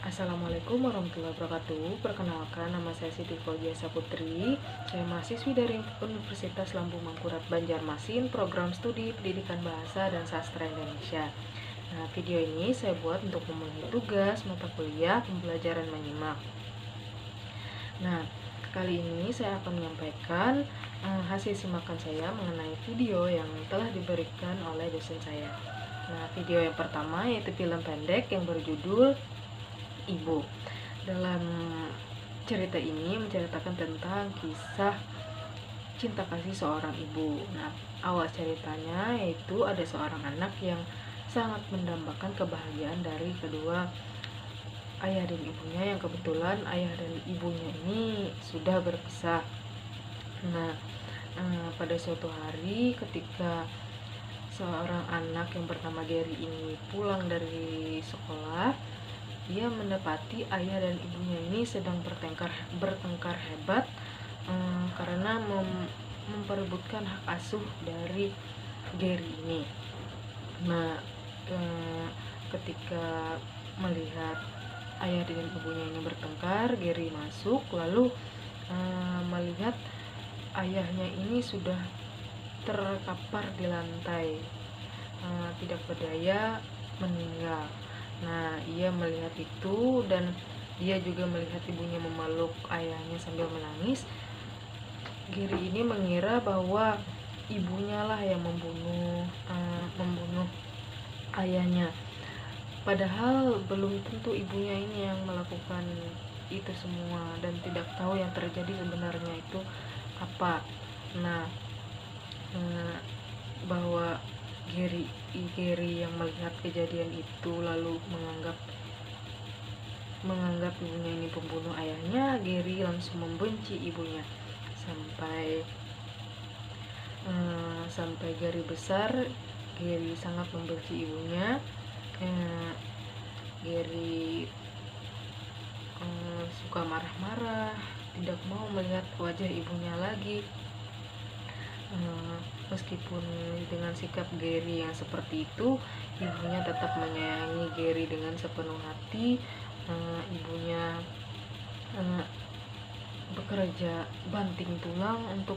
Assalamualaikum warahmatullahi wabarakatuh. Perkenalkan, nama saya Siti Fauzia Saputri. Saya mahasiswi dari Universitas Lambung Mangkurat Banjarmasin, program studi Pendidikan Bahasa dan Sastra Indonesia. Nah, video ini saya buat untuk memenuhi tugas mata kuliah pembelajaran menyimak. Nah, kali ini saya akan menyampaikan hasil simakan saya mengenai video yang telah diberikan oleh dosen saya. Nah, video yang pertama yaitu film pendek yang berjudul Ibu. Dalam cerita ini menceritakan tentang kisah cinta kasih seorang ibu. Nah, awal ceritanya yaitu ada seorang anak yang sangat mendambakan kebahagiaan dari kedua ayah dan ibunya, yang kebetulan ayah dan ibunya ini sudah berpisah. Nah, pada suatu hari ketika seorang anak yang bernama Gary ini pulang dari sekolah, dia mendapati ayah dan ibunya ini sedang bertengkar hebat karena memperebutkan hak asuh dari Gary ini. Nah, ketika melihat ayah dan ibunya ini bertengkar, Gary masuk lalu melihat ayahnya ini sudah terkapar di lantai, tidak berdaya, meninggal. Nah, ia melihat itu dan dia juga melihat ibunya memeluk ayahnya sambil menangis. Gary ini mengira bahwa ibunya lah yang membunuh ayahnya. Padahal belum tentu ibunya ini yang melakukan itu semua dan tidak tahu yang terjadi sebenarnya itu apa. Nah, bahwa Gary yang melihat kejadian itu lalu menganggap ibunya ini pembunuh ayahnya. Gary langsung membenci ibunya sampai Gary besar. Gary sangat membenci ibunya. Gary suka marah-marah, tidak mau melihat wajah ibunya lagi. Meskipun dengan sikap Gary yang seperti itu, ibunya tetap menyayangi Gary dengan sepenuh hati. Ibunya bekerja banting tulang untuk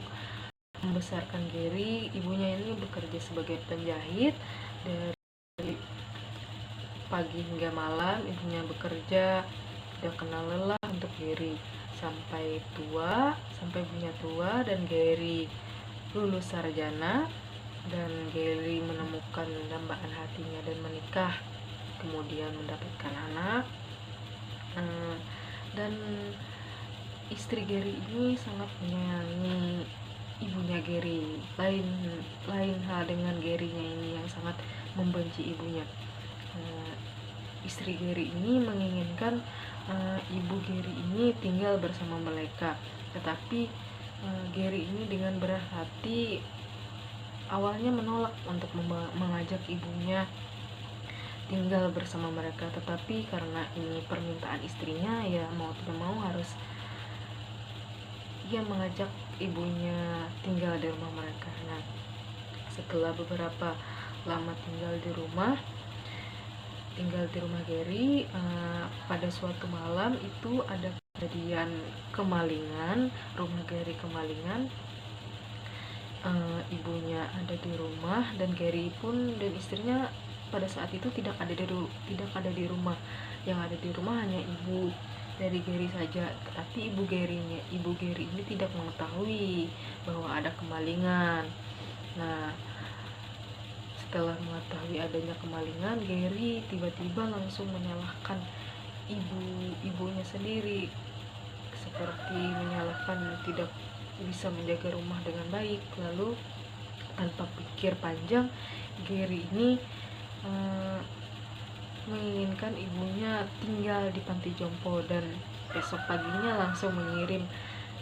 membesarkan Gary. Ibunya ini bekerja sebagai penjahit dari pagi hingga malam. Ibunya bekerja tidak kenal lelah untuk Gary sampai ibunya tua dan Gary lulus sarjana dan Gary menemukan dambaan hatinya dan menikah, kemudian mendapatkan anak. Dan istri Gary ini sangat menyayangi ibunya Gary. Lain hal dengan Gary-nya ini yang sangat membenci ibunya. Istri Gary ini menginginkan ibu Gary ini tinggal bersama mereka, tetapi Gary ini dengan berat hati awalnya menolak untuk mengajak ibunya tinggal bersama mereka, tetapi karena ini permintaan istrinya, ya mau tidak mau harus ia mengajak ibunya tinggal di rumah mereka. Nah, setelah beberapa lama tinggal di rumah Gary, pada suatu malam itu ada kejadian kemalingan, rumah Gary kemalingan. Ibunya ada di rumah dan Gary pun dan istrinya pada saat itu tidak ada di rumah. Yang ada di rumah hanya ibu dari Gary saja. Tetapi ibu Gary ini tidak mengetahui bahwa ada kemalingan. Nah, setelah mengetahui adanya kemalingan, Gary tiba-tiba langsung menyalahkan ibunya sendiri, seperti menyalahkan tidak bisa menjaga rumah dengan baik. Lalu tanpa pikir panjang, Gary ini menginginkan ibunya tinggal di panti jompo dan besok paginya langsung mengirim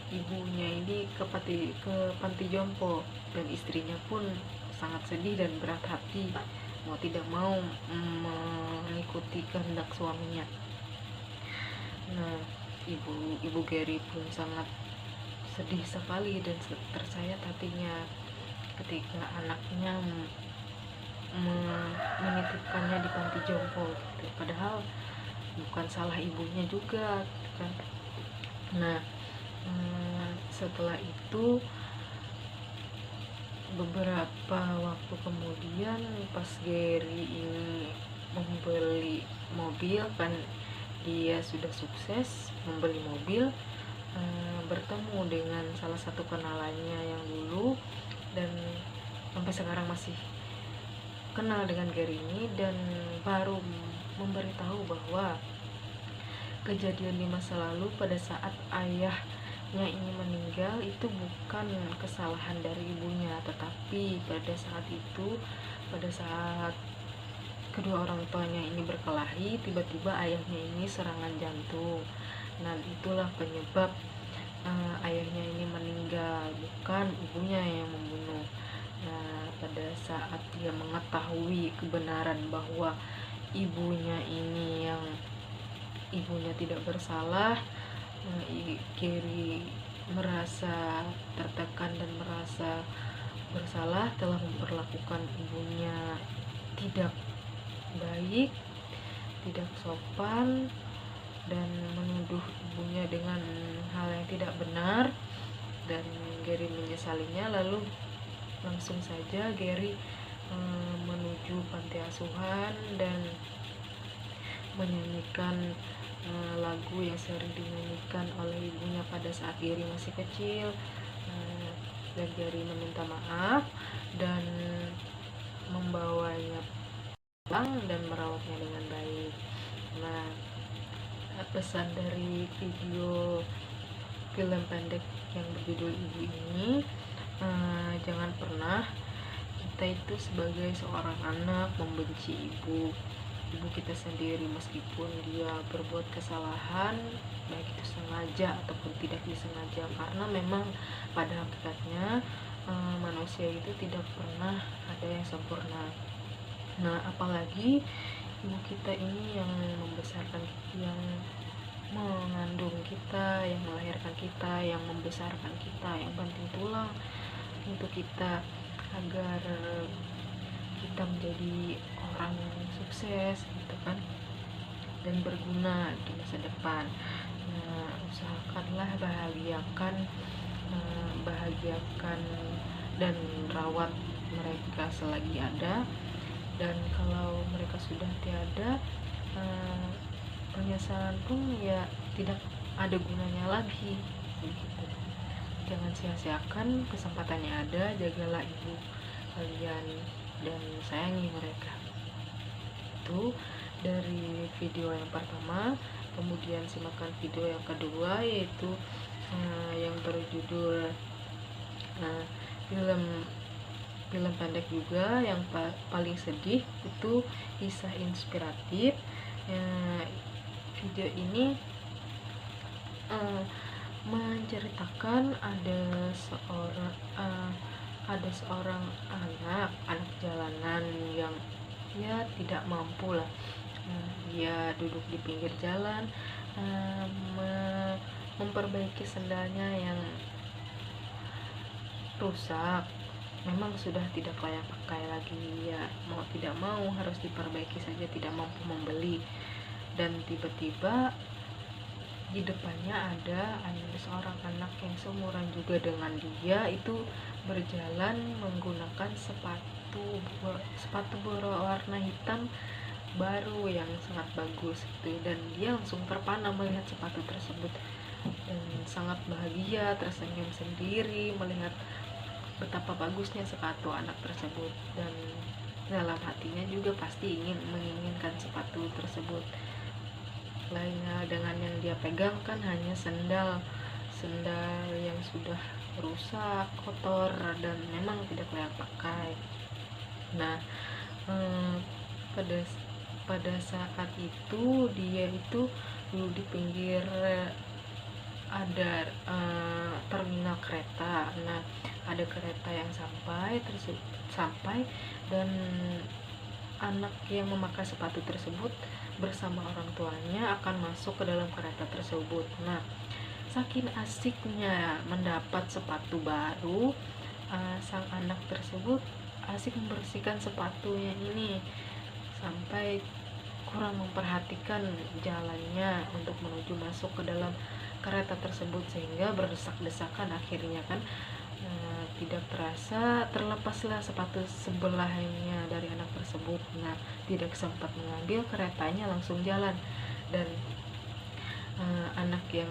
ibunya ini ke panti jompo. Dan istrinya pun sangat sedih dan berat hati, mau tidak mau mengikuti kehendak suaminya. Nah, ibu Gary pun sangat sedih sekali dan tersayat hatinya ketika anaknya menitipkannya di panti jompo gitu. Padahal bukan salah ibunya juga kan. Nah, setelah itu beberapa waktu kemudian pas Gary ini membeli mobil kan, dia sudah sukses membeli mobil, bertemu dengan salah satu kenalannya yang dulu, dan sampai sekarang masih kenal dengan Gary ini, dan baru memberitahu bahwa kejadian di masa lalu pada saat ayahnya ini meninggal itu bukan kesalahan dari ibunya, tetapi pada saat kedua orang tuanya ini berkelahi, tiba-tiba ayahnya ini serangan jantung. Nah, itulah penyebab ayahnya ini meninggal, bukan ibunya yang membunuh. Nah, pada saat dia mengetahui kebenaran bahwa ibunya tidak bersalah, Gary merasa tertekan dan merasa bersalah telah memperlakukan ibunya tidak baik, tidak sopan, dan menuduh ibunya dengan hal yang tidak benar, dan Gary menyesalinya. Lalu langsung saja Gary menuju panti asuhan dan menyanyikan lagu yang sering dinyanyikan oleh ibunya pada saat Gary masih kecil, dan Gary meminta maaf dan membawanya pulang dan merawatnya dengan baik. Nah, pesan dari video film pendek yang berjudul Ibu ini, jangan pernah kita itu sebagai seorang anak membenci ibu kita sendiri, meskipun dia berbuat kesalahan, baik itu sengaja ataupun tidak disengaja, karena memang pada hakikatnya manusia itu tidak pernah ada yang sempurna. Nah, apalagi ibu kita ini yang membesarkan, yang mengandung kita, yang melahirkan kita, yang membesarkan kita, yang banting tulang untuk kita agar kita menjadi orang yang sukses gitu kan, dan berguna di masa depan. Nah, usahakanlah bahagiakan dan rawat mereka selagi ada, dan kalau mereka sudah tiada, penyesalan pun ya tidak ada gunanya lagi begitu. Jangan sia-siakan kesempatannya ada, jagalah ibu kalian dan sayangi mereka. Itu dari video yang pertama. Kemudian simakkan video yang kedua, yaitu yang berjudul film pendek juga yang paling sedih, itu kisah inspiratif. Video ini menceritakan ada seorang anak jalanan yang ya tidak mampu lah. Dia duduk di pinggir jalan, memperbaiki sendalnya yang rusak. Memang sudah tidak layak pakai lagi, ya mau tidak mau harus diperbaiki saja, tidak mampu membeli. Dan tiba-tiba di depannya ada seorang anak yang seumuran juga dengan dia, itu berjalan menggunakan sepatu berwarna hitam baru yang sangat bagus gitu, dan dia langsung terpana melihat sepatu tersebut dan sangat bahagia, tersenyum sendiri melihat betapa bagusnya sepatu anak tersebut, dan dalam hatinya juga pasti menginginkan sepatu tersebut. Lainnya dengan yang dia pegang kan hanya sendal yang sudah rusak, kotor, dan memang tidak layak pakai. Nah, pada saat itu dia itu duduk di pinggir ada terminal kereta. Nah, ada kereta yang sampai dan anak yang memakai sepatu tersebut bersama orang tuanya akan masuk ke dalam kereta tersebut. Nah, saking asiknya mendapat sepatu baru, sang anak tersebut asik membersihkan sepatunya ini sampai kurang memperhatikan jalannya untuk menuju masuk ke dalam kereta tersebut, sehingga berdesak-desakan. Akhirnya kan tidak terasa terlepaslah sepatu sebelahnya dari anak tersebut. Nah, tidak sempat mengambil, keretanya langsung jalan. Dan anak yang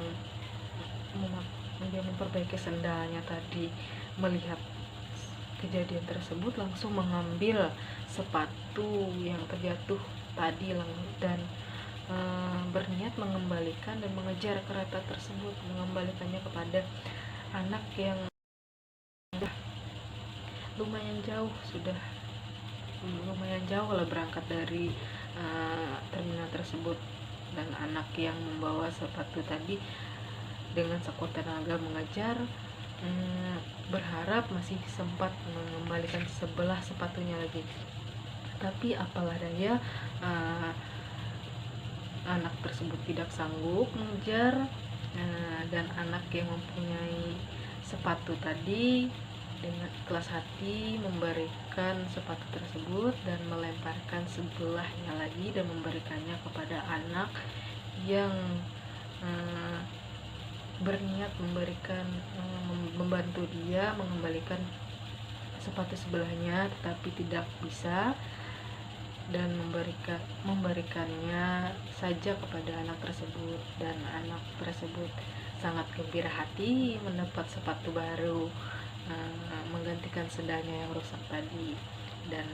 memperbaiki sendalnya tadi melihat kejadian tersebut langsung mengambil sepatu yang terjatuh tadi dan berniat mengembalikan dan mengejar kereta tersebut, mengembalikannya kepada anak yang lumayan jauh lah berangkat dari terminal tersebut. Dan anak yang membawa sepatu tadi dengan sekuat tenaga mengejar, berharap masih sempat mengembalikan sebelah sepatunya lagi. Tapi apalah daya, anak tersebut tidak sanggup mengejar, dan anak yang mempunyai sepatu tadi dengan ikhlas hati memberikan sepatu tersebut dan melemparkan sebelahnya lagi dan memberikannya kepada anak yang berniat membantu dia mengembalikan sepatu sebelahnya, tetapi tidak bisa, dan memberikannya saja kepada anak tersebut. Dan anak tersebut sangat gembira hati mendapat sepatu baru, menggantikan sendalnya yang rusak tadi. Dan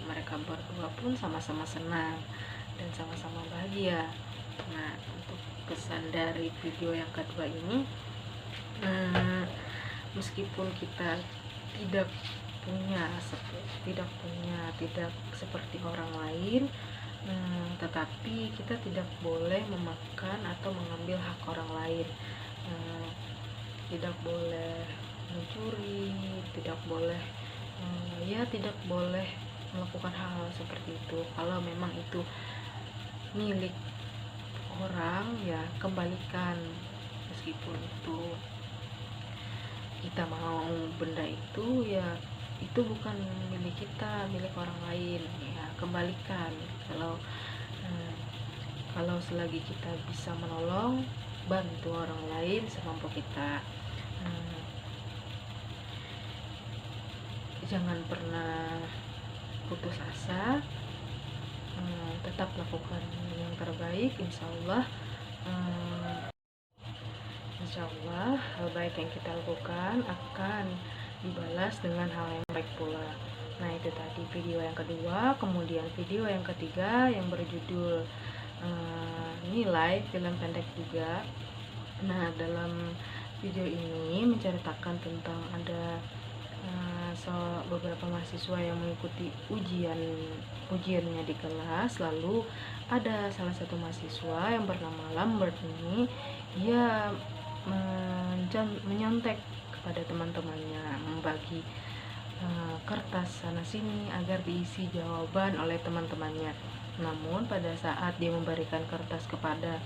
mereka berdua pun sama-sama senang dan sama-sama bahagia. Nah, untuk pesan dari video yang kedua ini, meskipun kita tidak seperti orang lain, tetapi kita tidak boleh memakan atau mengambil hak orang lain, tidak boleh mencuri, tidak boleh melakukan hal-hal seperti itu. Kalau memang itu milik orang, ya kembalikan. Meskipun itu kita mau benda itu, ya itu bukan milik kita, milik orang lain, ya kembalikan. Kalau selagi kita bisa menolong, bantu orang lain semampu kita. Jangan pernah putus asa, tetap lakukan yang terbaik. Insya Allah hal baik yang kita lakukan akan dibalas dengan hal yang baik pula. Nah, itu tadi video yang kedua. Kemudian video yang ketiga yang berjudul nilai film pendek juga. Nah, dalam video ini menceritakan tentang ada beberapa mahasiswa yang mengikuti ujiannya di kelas. Lalu ada salah satu mahasiswa yang bernama Lambert ini, dia menyontek kepada teman-temannya, membagi kertas sana sini agar diisi jawaban oleh teman-temannya. Namun pada saat dia memberikan kertas kepada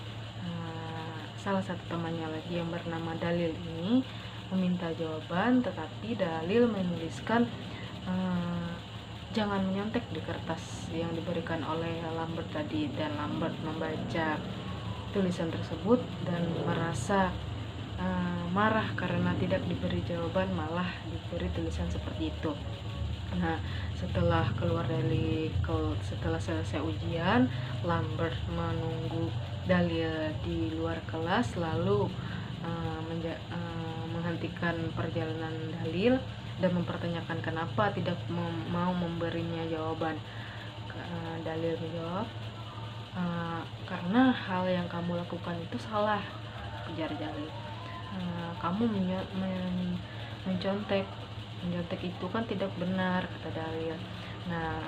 salah satu temannya lagi yang bernama Dalil ini, meminta jawaban, tetapi Dalil menuliskan jangan menyontek di kertas yang diberikan oleh Lambert tadi. Dan Lambert membaca tulisan tersebut dan merasa marah karena tidak diberi jawaban, malah diberi tulisan seperti itu. Nah, setelah selesai ujian, Lambert menunggu Dalil di luar kelas, lalu menghentikan perjalanan Dalil dan mempertanyakan kenapa tidak mau memberinya jawaban. Dalil menjawab, karena hal yang kamu lakukan itu salah, ujar Dalil. Kamu mencontek itu kan tidak benar, kata Dalil. Nah,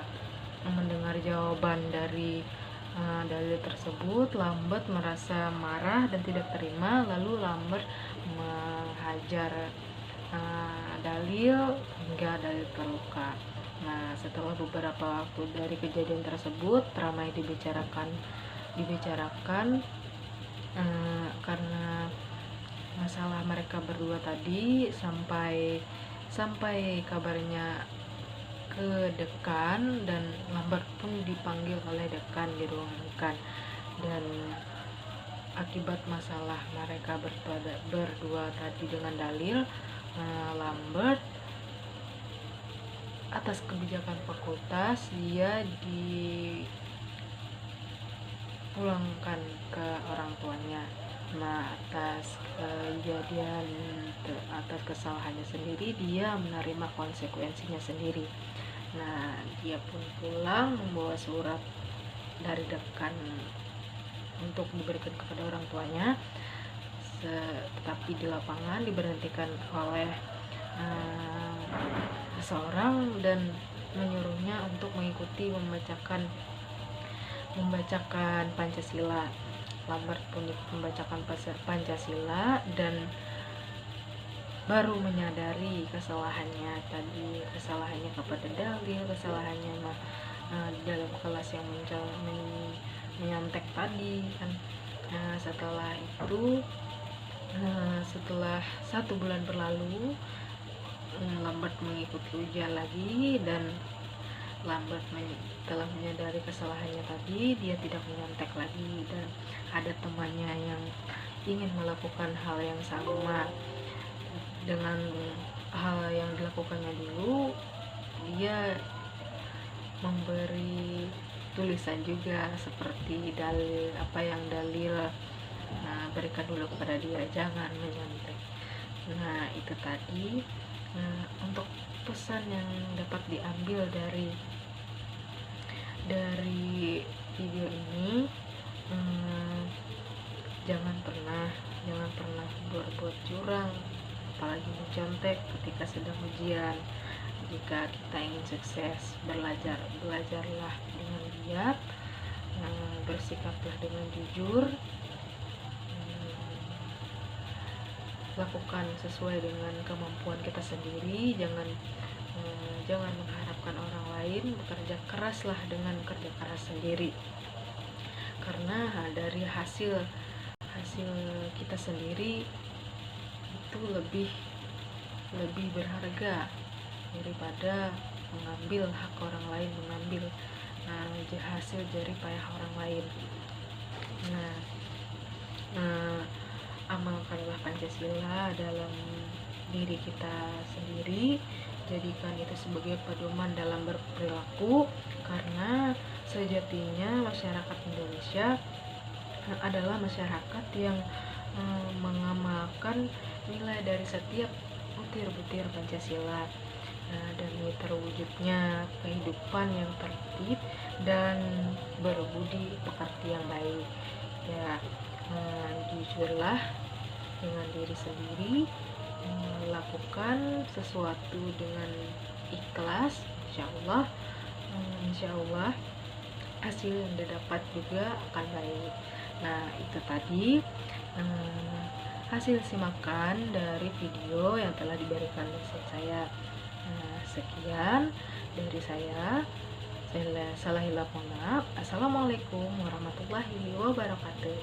mendengar jawaban dari Dalil tersebut, Lambert merasa marah dan tidak terima. Lalu Lambert menghajar Dalil hingga Dalil terluka. Nah, setelah beberapa waktu dari kejadian tersebut, ramai dibicarakan karena masalah mereka berdua tadi, sampai kabarnya ke dekan, dan Lambert pun dipanggil oleh dekan di ruang dekan. Dan akibat masalah mereka berdua tadi dengan dalil, Lambert atas kebijakan fakultas dia dipulangkan ke orang tuanya. Nah, atas kejadian atas kesalahannya sendiri, dia menerima konsekuensinya sendiri. Nah, dia pun pulang membawa surat dari dekan untuk diberikan kepada orang tuanya, tetapi di lapangan diberhentikan oleh seseorang dan menyuruhnya untuk mengikuti membacakan Pancasila. Lambert pun membacakan Pancasila dan baru menyadari kesalahannya kepada dalil, kesalahannya dalam kelas yang menyontek tadi kan. Setelah itu, setelah 1 bulan berlalu, Lambert mengikuti ujian lagi, dan Lambert telah menyadari kesalahannya tadi. Dia tidak menyontek lagi, dan ada temannya yang ingin melakukan hal yang sama dengan hal yang dilakukannya dulu. Dia memberi tulisan juga seperti dalil berikan dulu kepada dia, jangan menyontek. Nah, itu tadi untuk pesan yang dapat diambil dari video ini. Jangan pernah berbuat curang, apalagi mencontek ketika sedang ujian. Jika kita ingin sukses, belajarlah dengan giat, bersikaplah dengan jujur, lakukan sesuai dengan kemampuan kita sendiri. Jangan mengharapkan orang lain, bekerja keraslah dengan kerja keras sendiri, karena dari hasil kita sendiri itu lebih berharga daripada mengambil hak orang lain, mengambil hasil jerih payah orang lain. Amalkanlah Pancasila dalam diri kita sendiri, jadikan itu sebagai pedoman dalam berperilaku, karena sejatinya masyarakat Indonesia adalah masyarakat yang mengamalkan nilai dari setiap butir-butir Pancasila, demi terwujudnya kehidupan yang tertib dan berbudi pekerti yang baik. Ya, jujurlah dengan diri sendiri, lakukan sesuatu dengan ikhlas, insya Allah hasil yang didapat juga akan baik. Nah, itu tadi hasil simakan dari video yang telah diberikan dosen saya. Sekian dari saya. Salah hilap, mohon maaf. Assalamualaikum warahmatullahi wabarakatuh.